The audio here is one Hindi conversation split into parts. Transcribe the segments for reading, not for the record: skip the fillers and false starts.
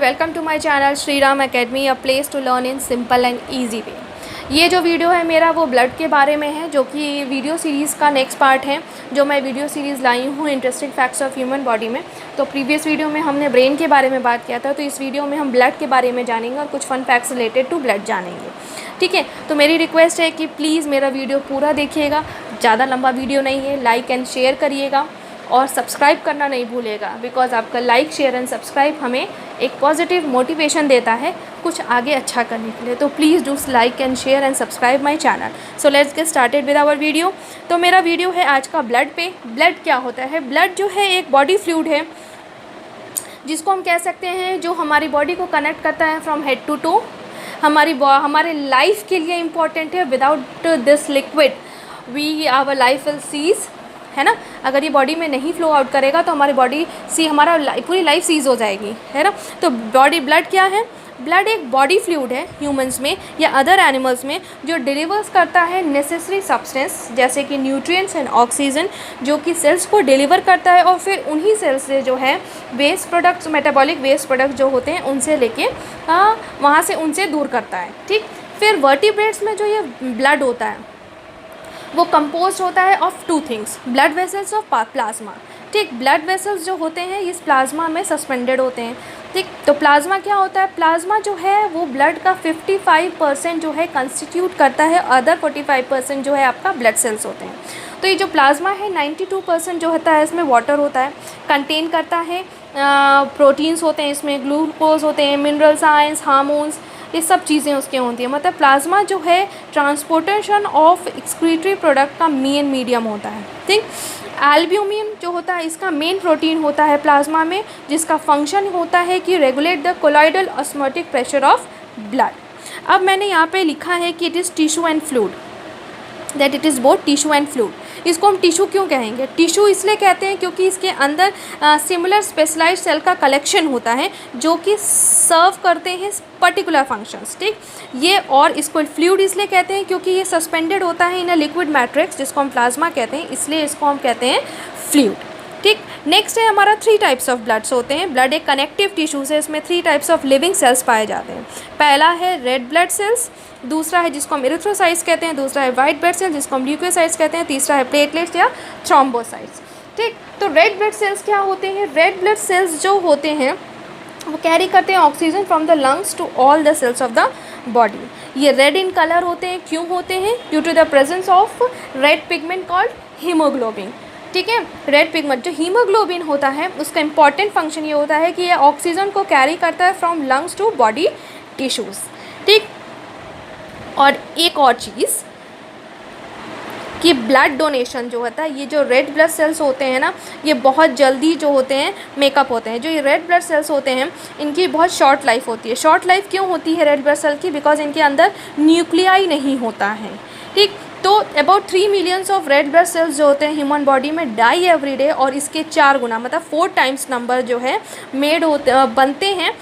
Welcome to my channel Shri Ram academy, a place to learn in simple and easy way. ये जो वीडियो है मेरा वो ब्लड के बारे में है, जो कि वीडियो सीरीज़ का नेक्स्ट पार्ट है, जो मैं वीडियो सीरीज़ लाई हूँ interesting facts of human body में। तो प्रीवियस वीडियो में हमने ब्रेन के बारे में बात किया था, तो इस वीडियो में हम ब्लड के बारे में जानेंगे और कुछ fun facts related to blood जानेंगे। ठीक है, तो मेरी रिक्वेस्ट है कि प्लीज़ मेरा वीडियो पूरा देखिएगा, ज़्यादा लंबा वीडियो नहीं है। लाइक एंड शेयर करिएगा और सब्सक्राइब करना नहीं भूलेगा, बिकॉज आपका लाइक शेयर एंड सब्सक्राइब हमें एक पॉजिटिव मोटिवेशन देता है कुछ आगे अच्छा करने के लिए। तो please do like and share and subscribe my channel. So let's get started with our video. तो मेरा वीडियो है आज का ब्लड पे। ब्लड क्या होता है? ब्लड जो है एक बॉडी फ्लूइड है, जिसको हम कह सकते हैं जो हमारी बॉडी को कनेक्ट करता है फ्रॉम हेड टू टो। हमारे लाइफ के लिए इम्पॉर्टेंट है। Without this liquid our life will cease, है ना। अगर ये बॉडी में नहीं फ्लो आउट करेगा तो हमारी बॉडी पूरी लाइफ सीज हो जाएगी, है ना। तो ब्लड क्या है? ब्लड एक बॉडी फ्लूइड है ह्यूमंस में या अदर एनिमल्स में, जो डिलीवर्स करता है नेसेसरी सब्सटेंस जैसे कि न्यूट्रिएंट्स एंड ऑक्सीजन, जो कि सेल्स को डिलीवर करता है और फिर उन्हीं सेल्स से जो है waste products, metabolic waste products जो होते हैं उनसे लेके वहाँ से उनसे दूर करता है। ठीक, फिर वर्टिब्रेट्स में जो ये ब्लड होता है वो कंपोज होता है of two things, blood vessels और प्लाज्मा। ठीक, ब्लड वेसल्स जो होते हैं इस प्लाज्मा में सस्पेंडेड होते हैं। ठीक, तो प्लाज्मा क्या होता है? प्लाज्मा जो है वो ब्लड का 55% जो है कंस्टिट्यूट करता है, अदर 45% जो है आपका ब्लड सेल्स होते हैं। तो ये जो प्लाज्मा है 92% जो होता है इसमें वाटर होता है, कंटेन करता है प्रोटीन्स होते हैं, इसमें ग्लूकोज होते हैं, मिनरल्स, आयंस, हार्मोन्स, ये सब चीज़ें उसके होती हैं। मतलब प्लाज्मा जो है ट्रांसपोर्टेशन ऑफ एक्सक्रीटरी प्रोडक्ट का मेन मीडियम होता है। ठीक, एल्ब्यूमिन जो होता है इसका मेन प्रोटीन होता है प्लाज्मा में, जिसका फंक्शन होता है कि regulate the colloidal osmotic pressure of blood. अब मैंने यहाँ पे लिखा है कि it is tissue and fluid, that it is both tissue and fluid. इसको हम टिश्यू क्यों कहेंगे? टिश्यू इसलिए कहते हैं क्योंकि इसके अंदर सिमिलर स्पेशलाइज्ड सेल का कलेक्शन होता है जो कि सर्व करते हैं पर्टिकुलर फंक्शंस। ठीक, ये और इसको फ्लूइड इसलिए कहते हैं क्योंकि ये सस्पेंडेड होता है इन अ लिक्विड मैट्रिक्स, जिसको हम प्लाज्मा कहते हैं, इसलिए इसको हम कहते हैं फ्लूइड। ठीक, नेक्स्ट है हमारा 3 टाइप्स ऑफ ब्लड्स होते हैं। ब्लड एक कनेक्टिव टिश्यूज है, इसमें 3 टाइप्स ऑफ लिविंग सेल्स पाए जाते हैं। पहला है रेड ब्लड सेल्स, दूसरा है जिसको हम एरिथ्रोसाइट्स कहते हैं, दूसरा है वाइट ब्लड सेल्स जिसको हम ल्यूकोसाइट्स कहते हैं, तीसरा है प्लेटलेट्स या थ्रोम्बोसाइट्स। ठीक, तो रेड ब्लड सेल्स क्या होते हैं? रेड ब्लड सेल्स जो होते हैं वो कैरी करते हैं oxygen from the lungs to all the cells of the body. ये रेड इन कलर होते हैं। क्यों होते हैं? Due to the presence of red pigment called haemoglobin. ठीक है, रेड पिगमेंट जो हीमोग्लोबिन होता है उसका इंपॉर्टेंट फंक्शन ये होता है कि ये ऑक्सीजन को कैरी करता है from lungs to body tissues. ठीक, और एक और चीज़ कि ब्लड डोनेशन जो होता है, ये जो रेड ब्लड सेल्स होते हैं ना, ये बहुत जल्दी जो होते हैं मेकअप होते हैं। जो ये रेड ब्लड सेल्स होते हैं इनकी बहुत शॉर्ट लाइफ होती है। शॉर्ट लाइफ क्यों होती है रेड ब्लड सेल की? बिकॉज इनके अंदर न्यूक्लियाई नहीं होता है। ठीक, तो about 3 millions of red blood cells जो होते हैं ह्यूमन बॉडी में डाई एवरी डे, और इसके 4 गुना मतलब 4 टाइम्स नंबर जो है बनते हैं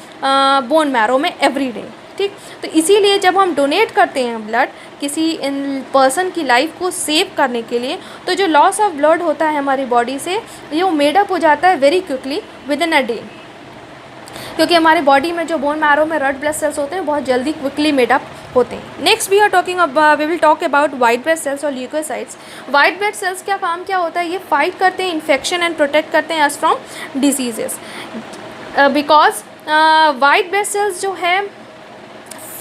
बोन मैरो में एवरी डे। ठीक, तो इसीलिए जब हम डोनेट करते हैं ब्लड किसी इन पर्सन की लाइफ को सेव करने के लिए, तो जो लॉस ऑफ ब्लड होता है हमारी बॉडी से ये वो मेडअप हो जाता है very quickly within a day, क्योंकि हमारी बॉडी में जो बोन मैरो में रेड ब्लड सेल्स होते हैं बहुत जल्दी क्विकली मेडअप होते हैं। Next we will talk about white blood cells और ल्यूकोसाइट्स। वाइट ब्लड सेल्स का काम क्या होता है? ये फाइट करते हैं इन्फेक्शन एंड प्रोटेक्ट करते हैं us from diseases, because white blood cells जो है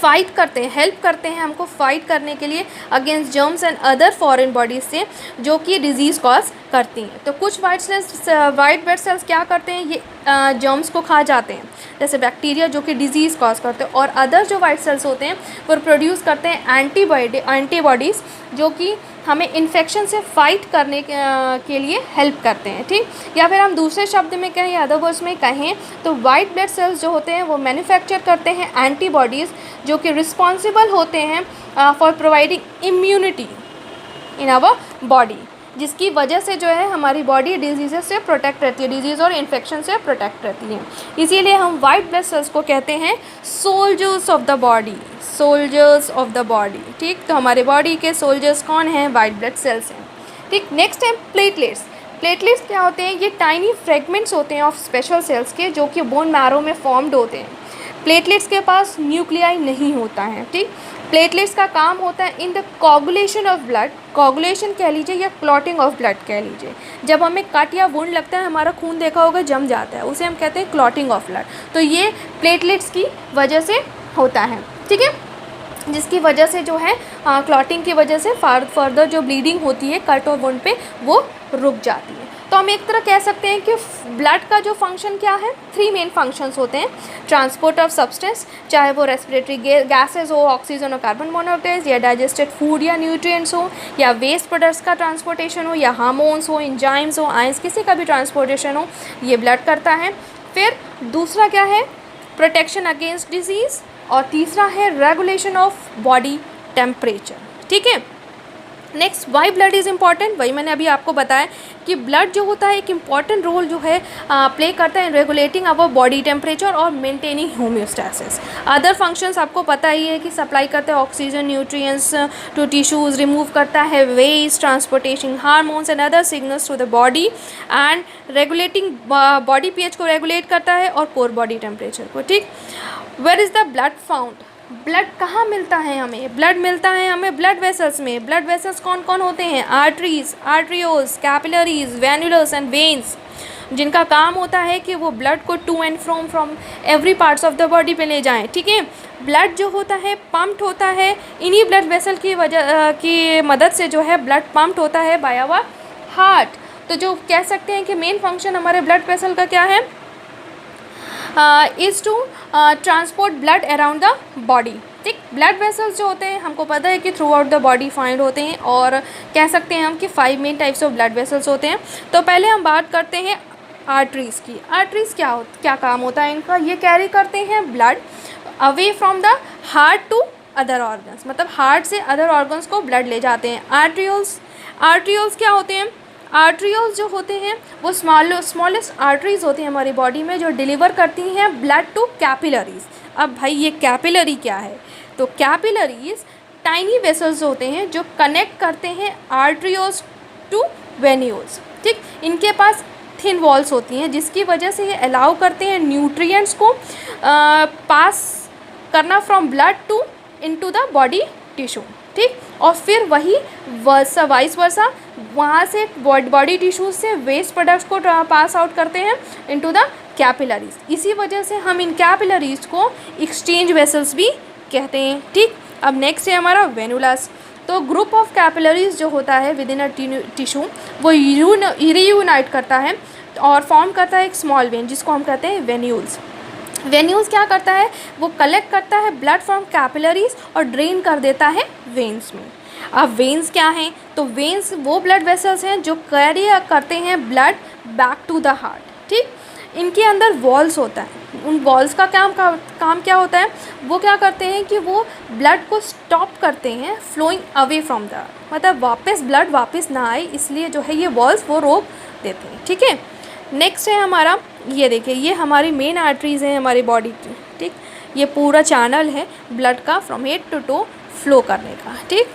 फाइट करते हैं, हेल्प करते हैं हमको फाइट करने के लिए against germs and other foreign bodies से जो कि डिजीज़ कॉज करती हैं। तो कुछ वाइट ब्लड सेल्स क्या करते हैं? ये जर्म्स को खा जाते हैं, जैसे बैक्टीरिया जो कि डिजीज़ कॉज करते हैं, और अदर जो वाइट सेल्स होते हैं वो प्रोड्यूस करते हैं एंटीबॉडीज़ जो कि हमें इन्फेक्शन से फाइट करने के लिए हेल्प करते हैं। ठीक, या फिर हम दूसरे शब्द में कहें या अदर वर्ड्स में कहें तो वाइट ब्लड सेल्स जो होते हैं वो मैन्युफैक्चर करते हैं एंटीबॉडीज़ जो कि रिस्पॉन्सिबल होते हैं for providing immunity in our body, जिसकी वजह से जो है हमारी बॉडी डिजीज़ से प्रोटेक्ट रहती है, डिजीज़ और इन्फेक्शन से प्रोटेक्ट रहती है। इसीलिए हम वाइट ब्लड सेल्स को कहते हैं soldiers of the body, soldiers of the body. ठीक, तो हमारे बॉडी के सोल्जर्स कौन हैं? वाइट ब्लड सेल्स हैं। ठीक, नेक्स्ट है प्लेटलेट्स। प्लेटलेट्स क्या होते हैं? ये टाइनी फ्रेगमेंट्स होते हैं ऑफ स्पेशल सेल्स के, जो कि बोन मैरो में फॉर्म्ड होते हैं। प्लेटलेट्स के पास न्यूक्लियाई नहीं होता है, ठीक। प्लेटलेट्स का काम होता है in the coagulation of blood, coagulation कह लीजिए या क्लॉटिंग ऑफ ब्लड कह लीजिए। जब हमें कट या वुंड लगता है, हमारा खून देखा होगा जम जाता है, उसे हम कहते हैं क्लॉटिंग ऑफ ब्लड। तो ये प्लेटलेट्स की वजह से होता है, ठीक है, जिसकी वजह से जो है क्लॉटिंग की वजह से फर्दर जो ब्लीडिंग होती है कट और वुंड पे वो रुक जाती है। तो हम एक तरह कह सकते हैं कि ब्लड का जो फंक्शन क्या है, 3 मेन फंक्शंस होते हैं। ट्रांसपोर्ट ऑफ सब्सटेंस, चाहे वो रेस्पिरेटरी गैसेज हो, ऑक्सीजन और कार्बन मोनोऑक्साइड, या डाइजेस्टेड फूड या न्यूट्रिएंट्स हो, या वेस्ट प्रोडक्ट्स का ट्रांसपोर्टेशन हो, या हार्मोन्स हो, एंजाइम्स हो, आयंस, किसी का भी ट्रांसपोर्टेशन हो, ये ब्लड करता है। फिर दूसरा क्या है, प्रोटेक्शन अगेंस्ट डिजीज़, और तीसरा है रेगुलेशन ऑफ बॉडी टेम्परेचर, ठीक है। Next, why blood is important, वही मैंने अभी आपको बताया कि ब्लड जो होता है एक इम्पॉर्टेंट रोल जो है प्ले करता है in regulating our body temperature और मेंटेनिंग होम्योस्टैसिस। अदर फंक्शंस आपको पता ही है कि सप्लाई करता है oxygen, nutrients to tissues, remove करता है waste, transportation hormones and other signals to the body, and regulating body pH को रेगुलेट करता है और कोर बॉडी टेम्परेचर को, ठीक। Where is the blood found, blood कहाँ मिलता है हमें, ब्लड मिलता है हमें ब्लड वेसल्स में। ब्लड वेसल्स कौन कौन होते हैं, arteries, arterioles, capillaries, venules and veins, जिनका काम होता है कि वो ब्लड को to and from every parts of the body पे ले जाएं, ठीक है। ब्लड जो होता है पम्प्ड होता है, इन्हीं ब्लड वेसल की वजह की मदद से जो है ब्लड पम्प्ड होता है बाय आवर हार्ट। तो जो कह सकते हैं कि मेन फंक्शन हमारे ब्लड वेसल का क्या है, is to transport blood around the body, ठीक। ब्लड वेसल्स जो होते हैं हमको पता है कि throughout the body find होते हैं, और कह सकते हैं हम कि 5 main types of blood vessels होते हैं। तो पहले हम बात करते हैं आर्टरीज़ की। आर्टरीज़ क्या काम होता है इनका, ये कैरी करते हैं blood away from the heart to other organs, मतलब हार्ट से अदर ऑर्गन्स को ब्लड ले जाते हैं। आर्ट्रियोल्स क्या होते हैं, आर्ट्रियोल्स जो होते हैं वो स्मॉलेस्ट आर्टरीज होती हैं हमारी बॉडी में, जो डिलीवर करती हैं ब्लड टू कैपिलरीज। अब भाई ये कैपिलरी क्या है, तो कैपिलरीज टाइनी वेसल्स होते हैं जो कनेक्ट करते हैं आर्ट्रियोल्स टू वेन्यूल्स, ठीक। इनके पास थिन वॉल्स होती हैं जिसकी वजह से ये अलाउ करते हैं न्यूट्रिएंट्स को पास करना from blood to into the body tissue, ठीक। और फिर वही वाइस वर्सा वहाँ से बॉडी टिश्यूज से वेस्ट प्रोडक्ट्स को पास आउट करते हैं इनटू द कैपिलरीज। इसी वजह से हम इन कैपिलरीज को एक्सचेंज वेसल्स भी कहते हैं, ठीक। अब नेक्स्ट है हमारा वेनुलस। तो ग्रुप ऑफ कैपिलरीज जो होता है विद इन अ टिश्यू वो रीयूनाइट करता है और फॉर्म करता है एक स्मॉल वेन जिसको हम कहते हैं वेन्यूल्स। वेन्यूल्स क्या करता है, वो कलेक्ट करता है ब्लड फ्रॉम कैपिलरीज और ड्रेन कर देता है वेन्स में। अब वेन्स क्या हैं, तो वेन्स वो ब्लड वेसल्स हैं जो कैरी करते हैं blood back to the heart, ठीक। इनके अंदर वॉल्स होता है, उन वॉल्स का काम क्या होता है, वो क्या करते हैं कि वो ब्लड को स्टॉप करते हैं फ्लोइंग अवे फ्रॉम द, मतलब वापस ब्लड वापस ना आए, इसलिए जो है ये वॉल्स वो रोक देते हैं, ठीक है। नेक्स्ट है हमारा, ये देखिए ये हमारी मेन आर्टरीज़ हैं हमारी बॉडी की, ठीक। ये पूरा चैनल है ब्लड का from head to toe flow करने का, ठीक।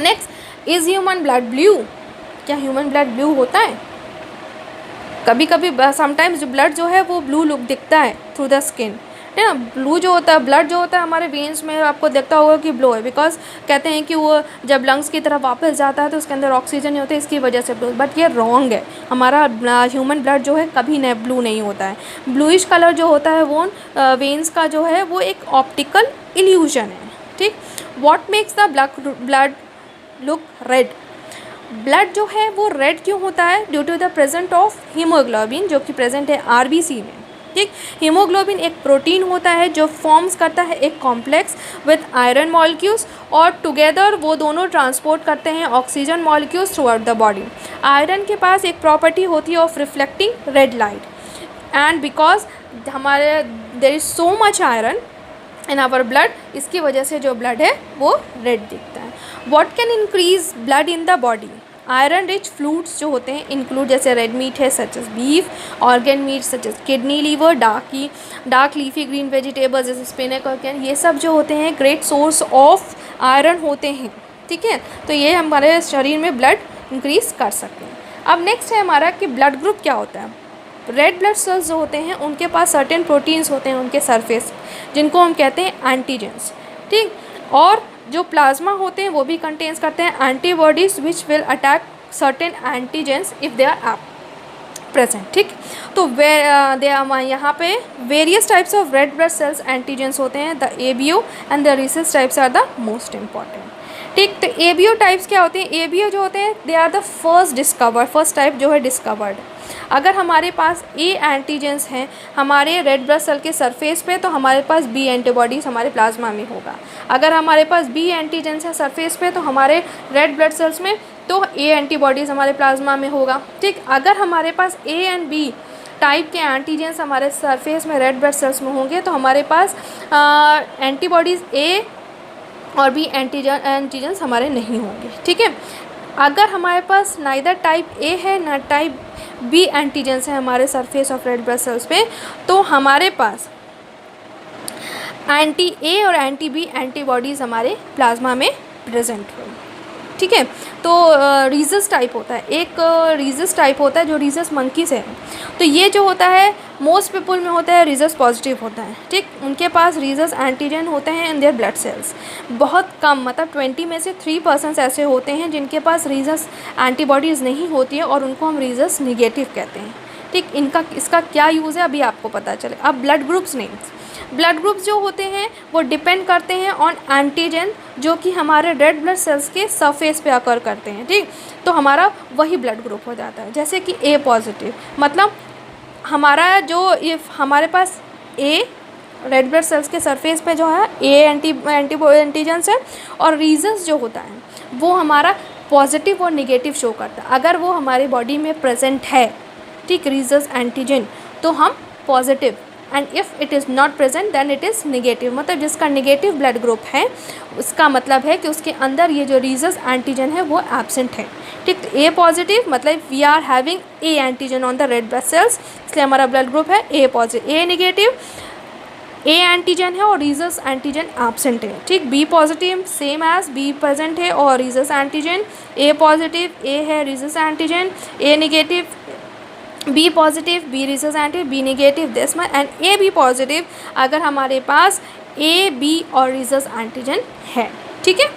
Next, is human blood blue, क्या ह्यूमन ब्लड ब्लू होता है, कभी कभी समटाइम्स जो ब्लड जो है वो ब्लू लुक दिखता है थ्रू द स्किन, है ना। ब्लू जो होता है ब्लड जो होता है हमारे वेन्स में आपको दिखता होगा कि ब्लू है, बिकॉज कहते हैं कि वो जब लंग्स की तरफ वापस जाता है तो उसके अंदर ऑक्सीजन नहीं होता है, इसकी वजह से ब्लू, बट ये रॉन्ग है। हमारा ह्यूमन ब्लड जो है कभी ब्लू नहीं होता है। ब्लूइश कलर जो होता है वो वेन्स का जो है वो एक ऑप्टिकल इल्यूजन है, ठीक। What makes the blood look red, blood जो है वो रेड क्यों होता है, due to the present of haemoglobin जो कि प्रेजेंट है आरबीसी में, ठीक। हीमोग्लोबिन एक प्रोटीन होता है जो फॉर्म्स करता है एक कॉम्प्लेक्स विद आयरन मॉलिक्यूल्स और टुगेदर वो दोनों ट्रांसपोर्ट करते हैं oxygen molecules throughout the body. Iron के पास एक प्रॉपर्टी होती है of reflecting red light, and because हमारे there is so much iron in our blood, इसकी वजह से जो ब्लड है वो रेड दिखता है। What can increase blood in the body, iron rich fluids जो होते हैं इंक्लूड जैसे रेड मीट है such as beef, organ meat such as kidney, liver, dark leafy green vegetables जैसे स्पिनच और कैन, ये सब जो होते हैं ग्रेट सोर्स ऑफ आयरन होते हैं, ठीक है। तो ये हमारे शरीर में ब्लड इंक्रीज कर सकते हैं। अब नेक्स्ट है हमारा कि ब्लड ग्रुप क्या होता है। रेड ब्लड सेल्स जो होते हैं उनके पास सर्टेन प्रोटीन्स होते हैं उनके सरफेस, जिनको हम कहते हैं एंटीजेंस, ठीक। और जो प्लाज्मा होते हैं वो भी कंटेन्स करते हैं antibodies which will attack certain antigens if they are present, ठीक। तो यहाँ पे various types of red blood cells antigens होते हैं, the ABO and the rhesus types are the most important, ठीक। तो ABO टाइप्स क्या होते हैं? ABO जो होते हैं they are the first type जो है डिस्कवर्ड। अगर हमारे पास A एंटीजेंस हैं हमारे रेड ब्लड सेल के सरफेस पे तो हमारे पास B एंटीबॉडीज़ हमारे प्लाज्मा में होगा। अगर हमारे पास B एंटीजेंस है सरफेस पे तो हमारे रेड ब्लड सेल्स में तो A एंटीबॉडीज़ हमारे प्लाज्मा में होगा, ठीक। अगर हमारे पास A एंड B टाइप के एंटीजेंस हमारे सरफेस में रेड ब्लड सेल्स में होंगे तो हमारे पास एंटीबॉडीज़ A और B एंटीजेंस हमारे नहीं होंगे, ठीक है। अगर हमारे पास नाइदर टाइप A है ना टाइप B एंटीजेंस है हमारे surface of red blood sales पे तो हमारे पास एंटी A और एंटी B एंटीबॉडीज़ हमारे प्लाज्मा में प्रेजेंट होंगे, ठीक है। तो रीजस टाइप होता है, एक रीजस टाइप होता है जो रीजस मंकी से है। तो ये जो होता है मोस्ट पीपल में होता है रीजस पॉजिटिव होता है, ठीक। उनके पास रीजस एंटीजन होते हैं इन देयर ब्लड सेल्स। बहुत कम मतलब 20 में से 3% ऐसे होते हैं जिनके पास रीजस एंटीबॉडीज़ नहीं होती है और उनको हम रीजस निगेटिव कहते हैं, ठीक। इसका क्या यूज़ है अभी आपको पता चले। अब blood groups names, blood groups जो होते हैं वो डिपेंड करते हैं ऑन एंटीजन जो कि हमारे रेड ब्लड सेल्स के सरफेस पे अकर करते हैं, ठीक। तो हमारा वही ब्लड ग्रुप हो जाता है। जैसे कि A पॉजिटिव मतलब हमारा जो ये हमारे पास A रेड ब्लड सेल्स के सरफेस पे जो है A एंटीजेंस है और रीजन्स जो होता है वो हमारा पॉजिटिव और निगेटिव शो करता है। अगर वो हमारी बॉडी में प्रेजेंट है, ठीक, रीजस एंटीजन तो हम positive and if it is not present then it is negative. मतलब जिसका निगेटिव ब्लड ग्रुप है उसका मतलब है कि उसके अंदर ये जो रीजस एंटीजन है वो एब्सेंट है, ठीक। तो A पॉजिटिव मतलब we are having A antigen on the red blood cells, इसलिए हमारा ब्लड ग्रुप है A positive. A negative A antigen है और रीजस एंटीजन एब्सेंट है, ठीक। B positive same as B present है और Rhesus antigen. A positive A है Rhesus antigen, A negative B positive B Rhesus antigen, B negative this much and AB positive अगर हमारे पास A B और रीजस एंटीजन है, ठीक है।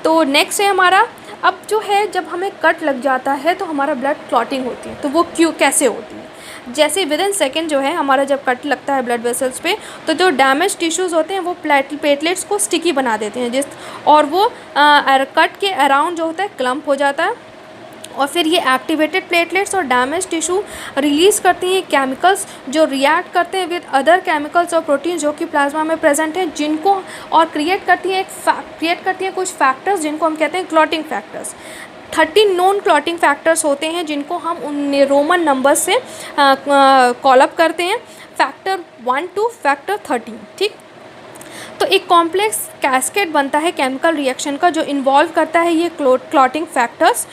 तो नेक्स्ट है हमारा, अब जो है जब हमें कट लग जाता है तो हमारा ब्लड क्लॉटिंग होती है। तो वो कैसे होती है? जैसे विद इन सेकेंड जो है हमारा जब कट लगता है ब्लड वेसल्स पे तो जो डैमेज टिश्यूज़ होते हैं वो प्लेटलेट्स को स्टिकी बना देते हैं और वो कट के अराउंड जो होता है क्लम्प हो जाता है और फिर ये एक्टिवेटेड प्लेटलेट्स और डैमेज टिश्यू रिलीज़ करती हैं केमिकल्स जो रिएक्ट करते हैं विद अदर केमिकल्स और प्रोटीन जो कि प्लाज्मा में प्रेजेंट हैं, जिनको और क्रिएट करती हैं कुछ फैक्टर्स जिनको हम कहते हैं clotting factors. 30 known clotting factors होते हैं जिनको हम उन रोमन नंबर्स से कॉलअप करते हैं, फैक्टर 1 to फैक्टर 13, ठीक। तो एक कॉम्प्लेक्स कैस्केड बनता है केमिकल रिएक्शन का जो इन्वॉल्व करता है ये क्लॉटिंग फैक्टर्स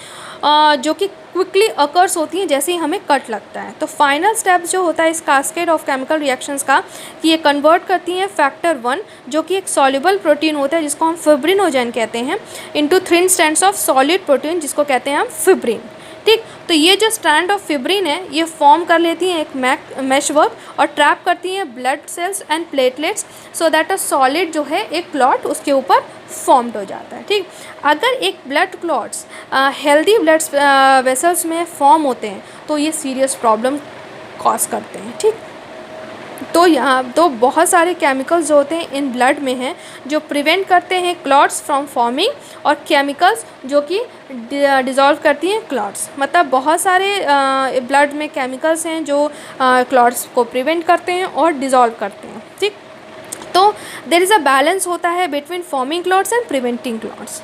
जो कि क्विकली अकर्स होती हैं जैसे ही हमें कट लगता है। तो फाइनल स्टेप्स जो होता है इस कास्केड ऑफ केमिकल रिएक्शंस का कि ये कन्वर्ट करती हैं फैक्टर 1 जो कि एक सॉल्युबल प्रोटीन होता है जिसको हम फिब्रिनोजेन कहते हैं into thin strands of solid protein जिसको कहते हैं हम फिब्रिन, ठीक। तो ये जो स्ट्रैंड ऑफ फिब्रिन है ये फॉर्म कर लेती हैं एक मैश वर्क और ट्रैप करती हैं blood cells and platelets so that a solid जो है एक क्लॉट उसके ऊपर फॉर्म्ड हो जाता है, ठीक। अगर एक blood clots healthy blood vessels में फॉर्म होते हैं तो ये सीरियस प्रॉब्लम कॉज करते हैं, ठीक। तो यहाँ तो बहुत सारे केमिकल्स जो होते हैं इन ब्लड में हैं जो प्रिवेंट करते हैं क्लॉट्स फ्रॉम फॉर्मिंग और केमिकल्स जो कि डिज़ोल्व करती हैं क्लॉट्स। मतलब बहुत सारे ब्लड में केमिकल्स हैं जो क्लॉट्स को प्रिवेंट करते हैं और डिज़ोल्व करते हैं, ठीक। तो देयर इज़ अ बैलेंस होता है between forming clots and preventing clots,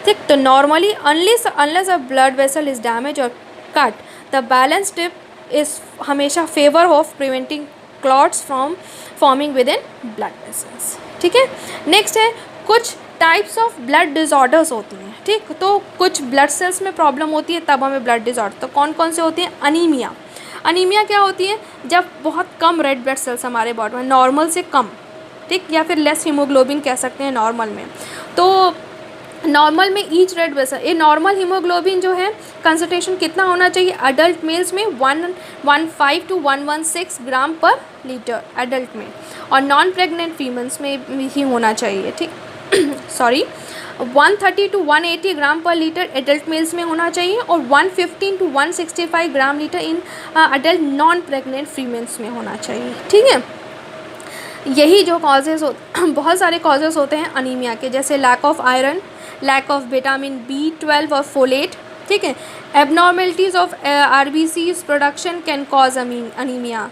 ठीक। तो normally unless a blood vessel is damage और cut the balance tip is हमेशा favour of preventing clots from forming within blood vessels, ठीक है। नेक्स्ट है कुछ टाइप्स ऑफ ब्लड डिसऑर्डर्स होती हैं, ठीक। तो कुछ ब्लड सेल्स में प्रॉब्लम होती है तब हमें ब्लड डिसऑर्डर, तो कौन कौन से होती हैं? अनीमिया क्या होती है? जब बहुत कम रेड ब्लड सेल्स हमारे बॉडी में नॉर्मल से कम, ठीक, या फिर लेस हीमोग्लोबिन कह सकते हैं नॉर्मल में, तो नॉर्मल में ईच रेड वेसल, ये नॉर्मल हीमोग्लोबिन जो है कंसंट्रेशन कितना होना चाहिए अडल्ट मेल्स में 115 to 116 ग्राम पर लीटर एडल्ट में, और नॉन प्रेग्नेंट फीमेल्स में ही होना चाहिए, ठीक सॉरी 130 to 180 ग्राम पर लीटर एडल्ट मेल्स में होना चाहिए, और 115 to 165 gram litre in adult non pregnant females में होना चाहिए, ठीक है। यही जो कॉजेज़ बहुत सारे कॉजेज़ होते हैं अनीमिया के, जैसे lack of iron, lack of vitamin B12 और फोलेट, ठीक है। Abnormalities of RBCs production can cause anaemia,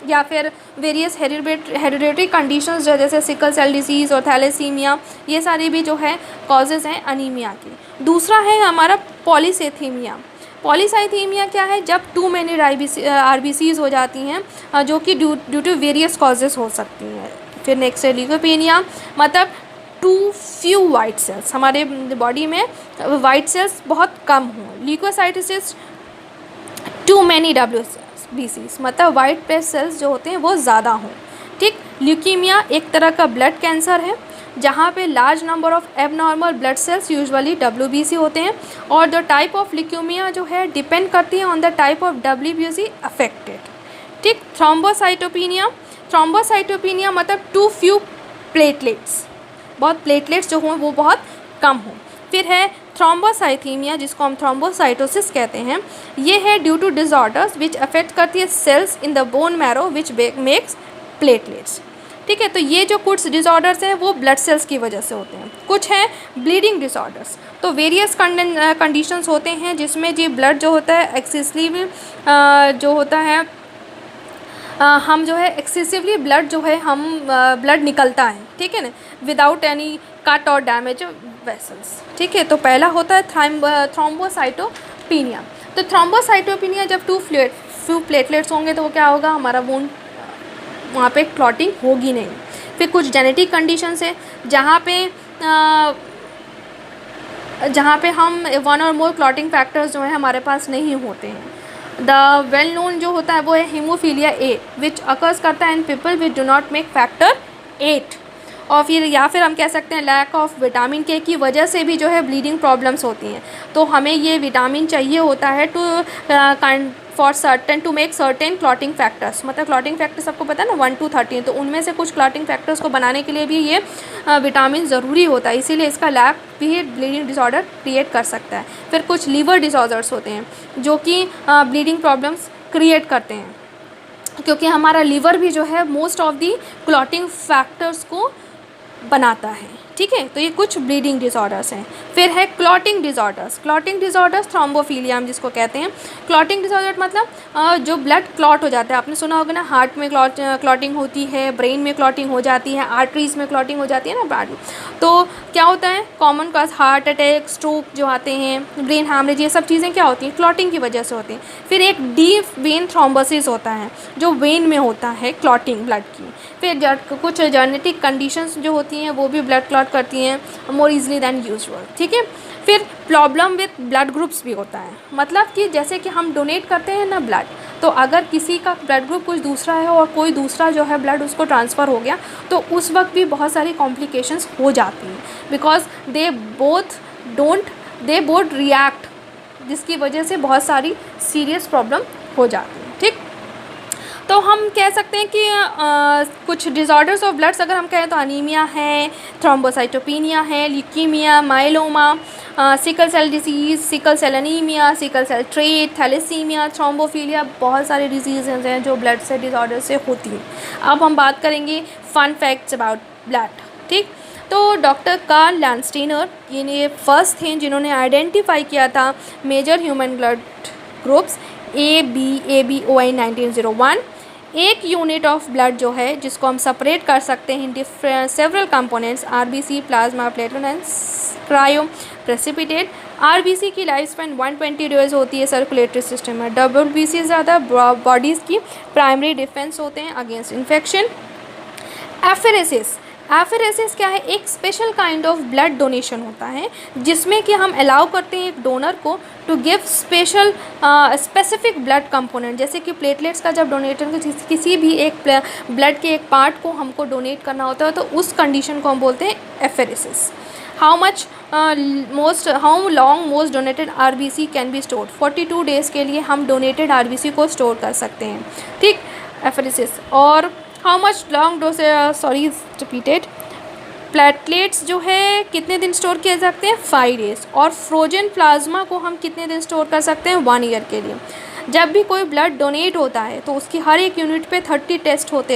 या फिर वेरियस हेरिडेटरी कंडीशंस जैसे सिकल सेल डिजीज़ और थैलेसीमिया, ये सारी भी जो है कॉजेज़ हैं अनीमिया के। दूसरा है हमारा पॉलीसाइथेमिया। पॉलीसाइथेमिया क्या है, जब टू मैनी RBCs हो जाती हैं जो कि ड्यू टू वेरियस कॉजेज़ हो सकती हैं। फिर नेक्स्ट है ल्यूकोपेनिया, मतलब टू फ्यू वाइट सेल्स, हमारे बॉडी में वाइट सेल्स बहुत कम हों। ल्यूकोसाइटोसिस, टू मैनी WBCs, मतलब वाइट ब्लड सेल्स जो होते हैं वो ज़्यादा हों, ठीक। ल्यूकीमिया एक तरह का ब्लड कैंसर है जहाँ पे large number of abnormal blood cells usually WBC होते हैं, और द टाइप ऑफ ल्यूकीमिया जो है डिपेंड करती है on the type of WBC affected, ठीक। थ्रोम्बोसाइटोपेनिया, थ्रोम्बोसाइटोपेनिया मतलब टू फ्यू प्लेटलेट्स, बहुत प्लेटलेट्स जो हों वो बहुत कम हों। फिर है थ्रोम्बोसाइथेमिया जिसको हम थ्रोम्बोसाइटोसिस कहते हैं, ये है due to disorders which affect करती है cells in the bone marrow which makes platelets, ठीक है। तो ये जो कुछ डिसऑर्डर्स हैं वो ब्लड सेल्स की वजह से होते हैं। कुछ हैं ब्लीडिंग डिसऑर्डर्स, तो वेरियस कंडीशंस होते हैं जिसमें जी ब्लड जो होता है एक्सेसिवली जो होता है हम जो है एक्सेसिवली ब्लड जो है हम ब्लड निकलता है, ठीक है ना, विदाउट एनी कट और डैमेज वेसल्स, ठीक है। तो पहला होता है थ्रोम्बोसाइटोपेनिया। तो थ्रोम्बोसाइटोपेनिया जब फ्यू प्लेटलेट्स होंगे तो वो क्या होगा, हमारा वोन वहाँ पे क्लॉटिंग होगी नहीं। फिर कुछ जेनेटिक कंडीशंस है जहाँ पे हम वन और मोर क्लॉटिंग फैक्टर्स जो है हमारे पास नहीं होते हैं। द वेल नोन जो होता है वो है हीमोफीलिया ए विच अकर्स करता है in people which do not make factor 8, और फिर हम कह सकते हैं लैक ऑफ विटामिन के की वजह से भी जो है ब्लीडिंग प्रॉब्लम्स होती हैं। तो हमें ये विटामिन चाहिए होता है for certain to make certain clotting factors, मतलब क्लॉटिंग फैक्टर्स सबको पता है ना 1 to 13, तो उनमें से कुछ क्लॉटिंग फैक्टर्स को बनाने के लिए भी ये विटामिन ज़रूरी होता है, इसीलिए इसका लैक भी ब्लीडिंग डिसऑर्डर क्रिएट कर सकता है। फिर कुछ लीवर डिसऑर्डर्स होते हैं जो कि ब्लीडिंग प्रॉब्लम्स क्रिएट करते हैं, क्योंकि हमारा लीवर भी जो है most of the clotting factors को बनाता है, ठीक है। तो ये कुछ ब्लीडिंग डिसऑर्डर्स हैं। फिर है क्लॉटिंग डिसऑर्डर्स। क्लॉटिंग डिसऑर्डर्स थ्रोम्बोफीलिया हम जिसको कहते हैं। क्लॉटिंग डिसऑर्डर मतलब जो ब्लड क्लॉट हो जाता है, आपने सुना होगा ना, हार्ट में क्लॉटिंग होती है, ब्रेन में क्लॉटिंग हो जाती है, आर्टरीज़ में क्लॉटिंग हो जाती है ना ब्लड में। तो क्या होता है, common cause heart attack, stroke जो आते हैं, ब्रेन हैमरेज, ये सब चीज़ें क्या होती हैं, क्लॉटिंग की वजह से होती हैं। फिर एक डीप वेन थ्रोम्बोसिस होता है जो वेन में होता है क्लॉटिंग ब्लड की। फिर कुछ जेनेटिक कंडीशंस जो होती हैं वो भी ब्लड क्लॉट करती हैं मोर ईजली दैन यूजुअल, ठीक है। फिर प्रॉब्लम विथ ब्लड ग्रुप्स भी होता है, मतलब कि जैसे कि हम डोनेट करते हैं ना ब्लड, तो अगर किसी का ब्लड ग्रुप कुछ दूसरा है और कोई दूसरा जो है ब्लड उसको ट्रांसफ़र हो गया, तो उस वक्त भी बहुत सारी कॉम्प्लिकेशंस हो जाती हैं, बिकॉज दे बोथ रिएक्ट, जिसकी वजह से बहुत सारी सीरियस प्रॉब्लम हो जाती है, ठीक। तो हम कह सकते हैं कि कुछ डिसऑर्डर्स ऑफ ब्लड्स अगर हम कहें तो अनीमिया है, थ्रोम्बोसाइटोपेनिया है, leukaemia, myeloma, sickle cell disease, sickle cell anaemia, sickle cell trait, thalassaemia, thrombophilia, बहुत सारे डिजीज़ हैं जो ब्लड से डिसऑर्डर से होती हैं। अब हम बात करेंगे फन फैक्ट्स अबाउट ब्लड, ठीक। तो डॉक्टर कार्ल लैंडस्टीनर ये फर्स्ट थे जिन्होंने आइडेंटिफाई किया था major human blood groups ABOI 1901। एक यूनिट ऑफ ब्लड जो है जिसको हम सेपरेट कर सकते हैं different several components, RBC, plasma, platelet and cryo precipitate. RBC की लाइफ स्पैन 120 डेज होती है सर्कुलेटरी सिस्टम में। WBC ज़्यादा बॉडीज़ की प्राइमरी डिफेंस होते हैं अगेंस्ट इन्फेक्शन। एफेरेसिस क्या है, एक special kind of blood donation होता है जिसमें कि हम अलाउ करते हैं एक डोनर को to give specific blood component, जैसे कि प्लेटलेट्स का जब डोनेटर किसी भी एक ब्लड के एक पार्ट को हमको डोनेट करना होता है तो उस कंडीशन को हम बोलते हैं apheresis. How long most donated RBC can be stored? 42 days के लिए हम डोनेटेड आरबीसी को स्टोर कर सकते हैं, ठीक, एफरेसिस। और how much long dose, sorry repeated, platelets जो है कितने दिन स्टोर किए जा सकते हैं? 5 डेज़। और फ्रोजन प्लाज्मा को हम कितने दिन स्टोर कर सकते हैं? 1 ईयर के लिए। जब भी कोई ब्लड डोनेट होता है तो उसकी हर एक यूनिट पे 13 टेस्ट होते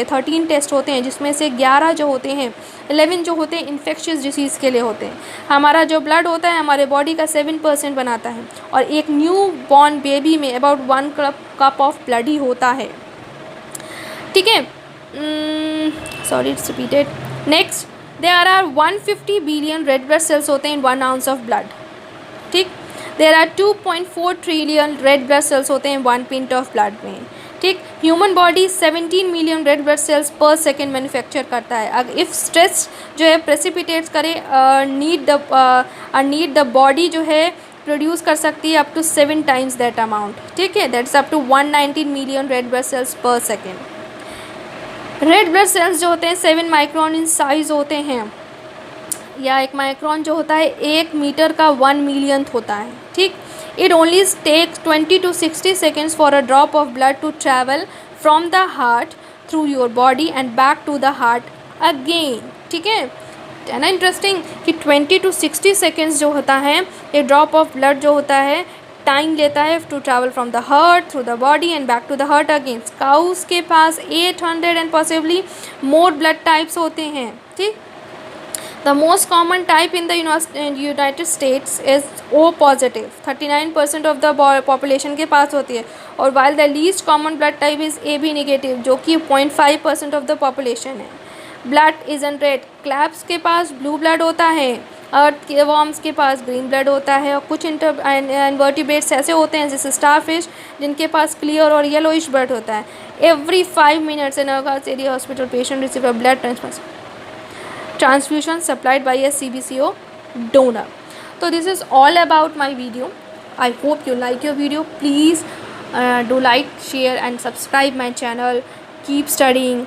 हैं, जिसमें से 11 जो होते हैं, 11 जो होते हैं इन्फेक्शियस डिसीज़ के लिए होते हैं। हमारा जो ब्लड होता है हमारे बॉडी का 7% बनाता है, और एक न्यू बॉर्न बेबी में अबाउट 1 कप ऑफ ब्लड ही होता है, ठीक है। Sorry it's repeated. Next, there are 150 billion red blood cells होते हैं इन 1 आउंस ऑफ ब्लड, ठीक। There are 2.4 trillion red blood cells होते हैं 1 पिंट ऑफ ब्लड में, ठीक। Human body 17 million red blood cells per second manufacture करता है। अगर इफ़ स्ट्रेस जो है प्रेसिपिटेट्स करे, नीड द बॉडी जो है प्रोड्यूस कर सकती है up to 7 times that amount, ठीक है। That's up to 119 million red blood cells per second. Red blood cells जो होते हैं 7 माइक्रोन इन साइज़ होते हैं, या 1 माइक्रोन जो होता है 1 मीटर का 1 मिलियंथ होता है, ठीक। It only takes 20 to 60 seconds for a drop of blood to travel from the heart through your body and back to the heart again, ठीक है ना। इंटरेस्टिंग कि 20 to 60 seconds जो होता है ये ड्रॉप ऑफ ब्लड जो होता है टाइम लेता है to travel from the heart through the body and back to the heart again. Cows के पास 800 and possibly more blood types होते हैं, ठीक। The most common type in the United States is O positive, 39% of the population के पास होती है, और while the least common blood type is AB negative जो कि 0.5% of the population है। Blood isn't red, crabs के पास blue blood होता है, अर्थ के वर्म्स के पास ग्रीन ब्लड होता है, और कुछ इनवर्टिब्रेट्स ऐसे होते हैं जैसे स्टारफिश जिनके पास क्लियर और येलोइश ब्लड होता है। Every 5 minutes in our area hospital patient receive a blood transfusion supplied by a CBCO donor. So this is all about my video. I hope you like your video. Please do like, share and subscribe my channel. Keep studying.